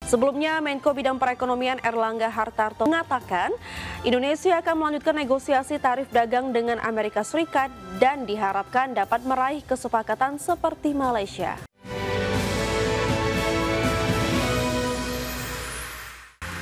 Sebelumnya, Menko Bidang Perekonomian Erlangga Hartarto mengatakan Indonesia akan melanjutkan negosiasi tarif dagang dengan Amerika Serikat dan diharapkan dapat meraih kesepakatan seperti Malaysia.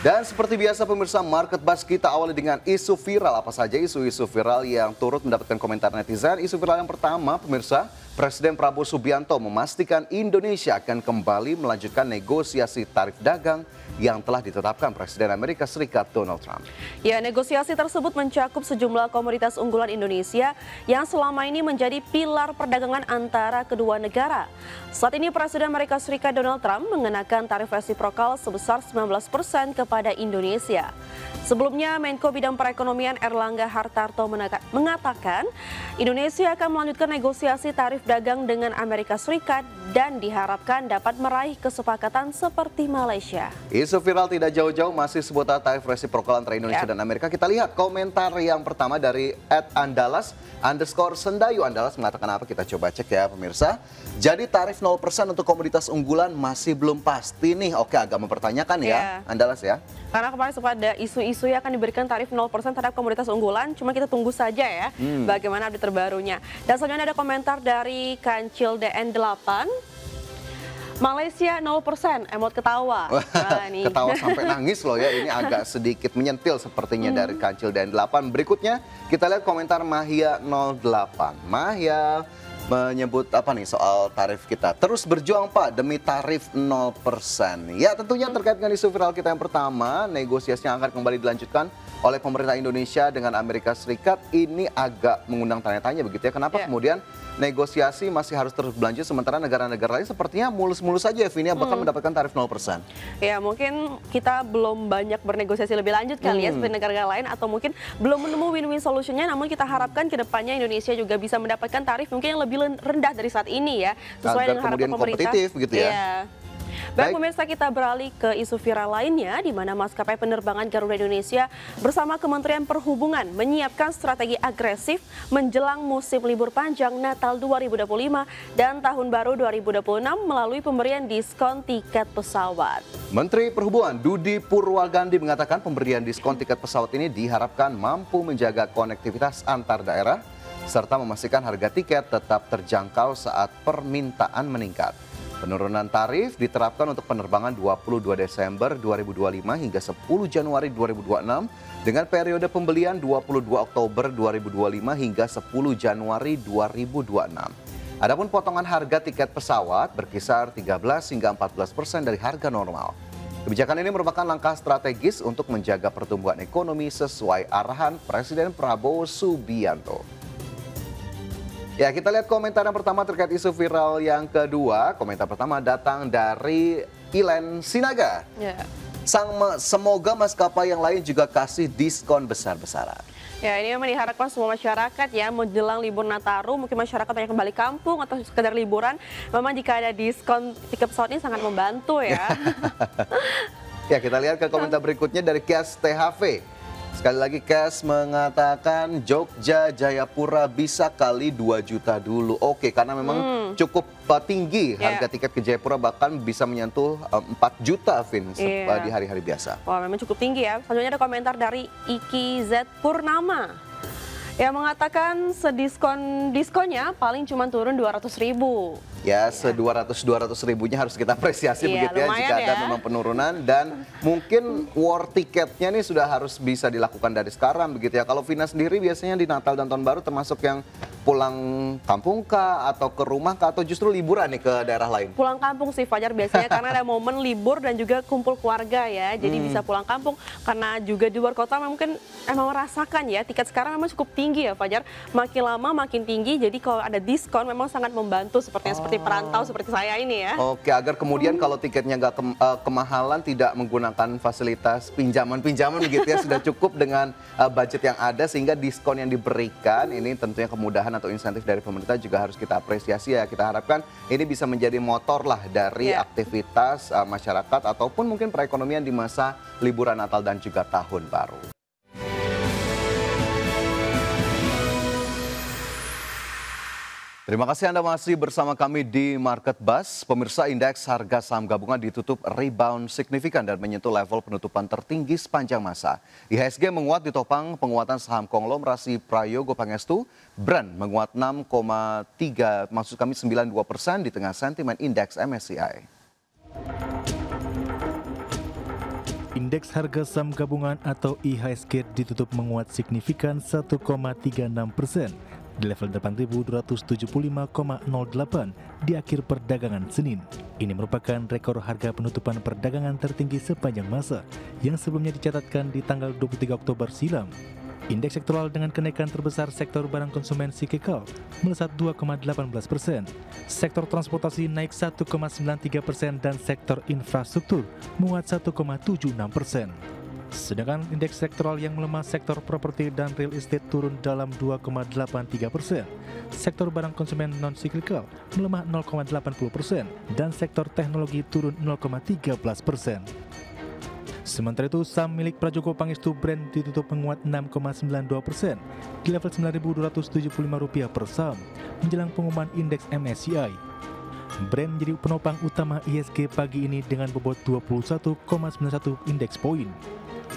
Dan seperti biasa pemirsa, Market Buzz kita awali dengan isu viral. Apa saja isu-isu viral yang turut mendapatkan komentar netizen? Isu viral yang pertama pemirsa, Presiden Prabowo Subianto memastikan Indonesia akan kembali melanjutkan negosiasi tarif dagang yang telah ditetapkan Presiden Amerika Serikat Donald Trump. Ya, negosiasi tersebut mencakup sejumlah komoditas unggulan Indonesia yang selama ini menjadi pilar perdagangan antara kedua negara. Saat ini Presiden Amerika Serikat Donald Trump mengenakan tarif resiprokal sebesar 19% kepada Indonesia. Sebelumnya, Menko Bidang Perekonomian Erlangga Hartarto mengatakan Indonesia akan melanjutkan negosiasi tarif dagang dengan Amerika Serikat dan diharapkan dapat meraih kesepakatan seperti Malaysia. Isu viral tidak jauh-jauh masih seputar tarif resiprokal antara Indonesia dan Amerika. Kita lihat komentar yang pertama dari @andalas_sendayu. Andalas mengatakan apa? Kita coba cek ya pemirsa. Jadi tarif 0% untuk komoditas unggulan masih belum pasti nih. Oke, agak mempertanyakan ya, Andalas ya. Karena kemarin sempat ada isu-isu yang akan diberikan tarif 0% terhadap komoditas unggulan. Cuma kita tunggu saja ya bagaimana update terbarunya. Dan selanjutnya ada komentar dari Kancil DN8. Malaysia 0%, emot ketawa. Nah, ketawa sampai nangis loh ya, ini agak sedikit menyentil sepertinya dari Kancil Dan 8. Berikutnya kita lihat komentar Mahia 08. Mahia menyebut apa nih soal tarif kita. Terus berjuang Pak demi tarif 0%. Ya tentunya terkait dengan isu viral kita yang pertama, negosiasi yang akan kembali dilanjutkan oleh pemerintah Indonesia dengan Amerika Serikat ini agak mengundang tanya-tanya begitu ya. Kenapa kemudian negosiasi masih harus terus berlanjut sementara negara-negara lain sepertinya mulus-mulus saja ya Vini bakal mendapatkan tarif 0%. Ya mungkin kita belum banyak bernegosiasi lebih lanjut kali ya seperti negara lain atau mungkin belum menemu win-win solutionnya, namun kita harapkan ke depannya Indonesia juga bisa mendapatkan tarif mungkin yang lebih rendah dari saat ini ya, sesuai dengan harapan pemerintah. Kompetitif begitu ya. Baik pemirsa, kita beralih ke isu viral lainnya di mana maskapai penerbangan Garuda Indonesia bersama Kementerian Perhubungan menyiapkan strategi agresif menjelang musim libur panjang Natal 2025 dan Tahun Baru 2026 melalui pemberian diskon tiket pesawat. Menteri Perhubungan Dudi Purwagandi mengatakan pemberian diskon tiket pesawat ini diharapkan mampu menjaga konektivitas antar daerah serta memastikan harga tiket tetap terjangkau saat permintaan meningkat. Penurunan tarif diterapkan untuk penerbangan 22 Desember 2025 hingga 10 Januari 2026 dengan periode pembelian 22 Oktober 2025 hingga 10 Januari 2026. Adapun potongan harga tiket pesawat berkisar 13 hingga 14% dari harga normal. Kebijakan ini merupakan langkah strategis untuk menjaga pertumbuhan ekonomi sesuai arahan Presiden Prabowo Subianto. Ya, kita lihat komentar yang pertama terkait isu viral yang kedua. Komentar pertama datang dari Ilen Sinaga. Semoga maskapai yang lain juga kasih diskon besar-besaran. Ya, ini memang diharapkan semua masyarakat ya menjelang libur Nataru, mungkin masyarakat banyak kembali kampung atau sekedar liburan. Memang jika ada diskon tiket pesawat ini sangat membantu ya. Ya, kita lihat ke komentar berikutnya dari Kias THV. Sekali lagi Kes mengatakan Jogja Jayapura bisa kali 2 juta dulu. Oke, karena memang cukup tinggi harga tiket ke Jayapura, bahkan bisa menyentuh 4 juta Vin di hari-hari biasa. Wah, memang cukup tinggi ya. Selanjutnya ada komentar dari Iki Z Purnama yang mengatakan diskonnya paling cuma turun 200.000. Ya, se-200 ribunya harus kita apresiasi begitu ya jika ada memang penurunan, dan mungkin war tiketnya nih sudah harus bisa dilakukan dari sekarang begitu ya. Kalau Vina sendiri biasanya di Natal dan Tahun Baru termasuk yang pulang kampung kah atau ke rumah kah atau justru liburan nih ke daerah lain? Pulang kampung sih Fajar biasanya karena ada momen libur dan juga kumpul keluarga ya. Jadi bisa pulang kampung karena juga di luar kota mungkin emang merasakan ya tiket sekarang memang cukup tinggi ya Fajar. Makin lama makin tinggi, jadi kalau ada diskon memang sangat membantu seperti perantau seperti saya ini ya. Oke, agar kemudian kalau tiketnya nggak kemahalan, tidak menggunakan fasilitas pinjaman-pinjaman gitu ya, sudah cukup dengan budget yang ada sehingga diskon yang diberikan ini tentunya kemudahan atau insentif dari pemerintah juga harus kita apresiasi ya. Kita harapkan ini bisa menjadi motor lah dari aktivitas masyarakat ataupun mungkin perekonomian di masa liburan Natal dan juga Tahun Baru. Terima kasih Anda masih bersama kami di Market Buzz. Pemirsa, indeks harga saham gabungan ditutup rebound signifikan dan menyentuh level penutupan tertinggi sepanjang masa. IHSG menguat ditopang penguatan saham konglomerasi Prayogo Pangestu. Brand menguat 92% di tengah sentimen indeks MSCI. Indeks harga saham gabungan atau IHSG ditutup menguat signifikan 1,36%. Di level 8.275,08 di akhir perdagangan Senin. Ini merupakan rekor harga penutupan perdagangan tertinggi sepanjang masa yang sebelumnya dicatatkan di tanggal 23 Oktober silam. Indeks sektoral dengan kenaikan terbesar sektor barang konsumen siklikal melesat 2,18%, sektor transportasi naik 1,93% dan sektor infrastruktur menguat 1,76%. Sedangkan indeks sektoral yang melemah sektor properti dan real estate turun dalam 2,83%, sektor barang konsumen non-siklikal melemah 0,80% dan sektor teknologi turun 0,13%. Sementara itu, saham milik Prayogo Pangestu Brand ditutup menguat 6,92% di level Rp9.275 per saham menjelang pengumuman indeks MSCI. Brand menjadi penopang utama IHSG pagi ini dengan bobot 21,91 indeks poin.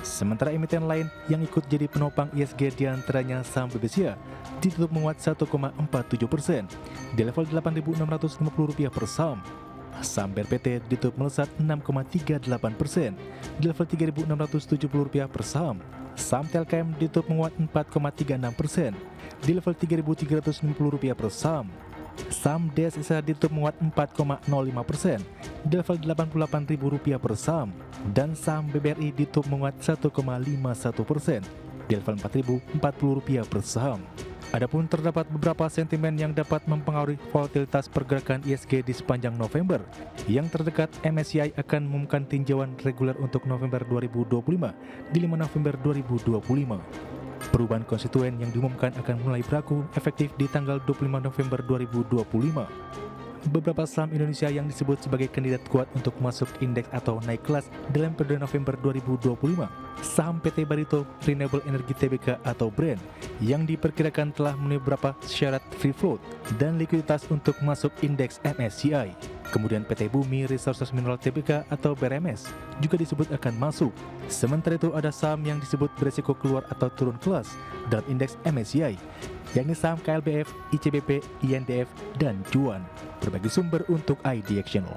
Sementara emiten lain yang ikut jadi penopang IHSG diantaranya saham BBCA ditutup menguat 1,47% di level Rp8.650 per saham. Saham BRPT ditutup melesat 6,38% di level Rp3.670 per saham. Saham Telkom ditutup menguat 4,36% di level Rp3.360 per saham. Saham DSSA ditutup menguat 4,05% di level Rp88.000 per saham dan saham BBRI ditutup menguat 1,51% di level Rp4.040 per saham. Adapun terdapat beberapa sentimen yang dapat mempengaruhi volatilitas pergerakan IHSG di sepanjang November. Yang terdekat, MSCI akan mengumumkan tinjauan reguler untuk November 2025 di 5 November 2025. Perubahan konstituen yang diumumkan akan mulai berlaku efektif di tanggal 25 November 2025. Beberapa saham Indonesia yang disebut sebagai kandidat kuat untuk masuk indeks atau naik kelas dalam periode November 2025. Saham PT Barito Renewable Energy Tbk atau BREN yang diperkirakan telah memenuhi beberapa syarat free float dan likuiditas untuk masuk indeks MSCI. Kemudian PT Bumi Resources Mineral Tbk atau BRMS juga disebut akan masuk. Sementara itu ada saham yang disebut beresiko keluar atau turun kelas dalam indeks MSCI, yakni saham KLBF, ICBP, INDF, dan Juan. Berbagi sumber untuk IDX Channel.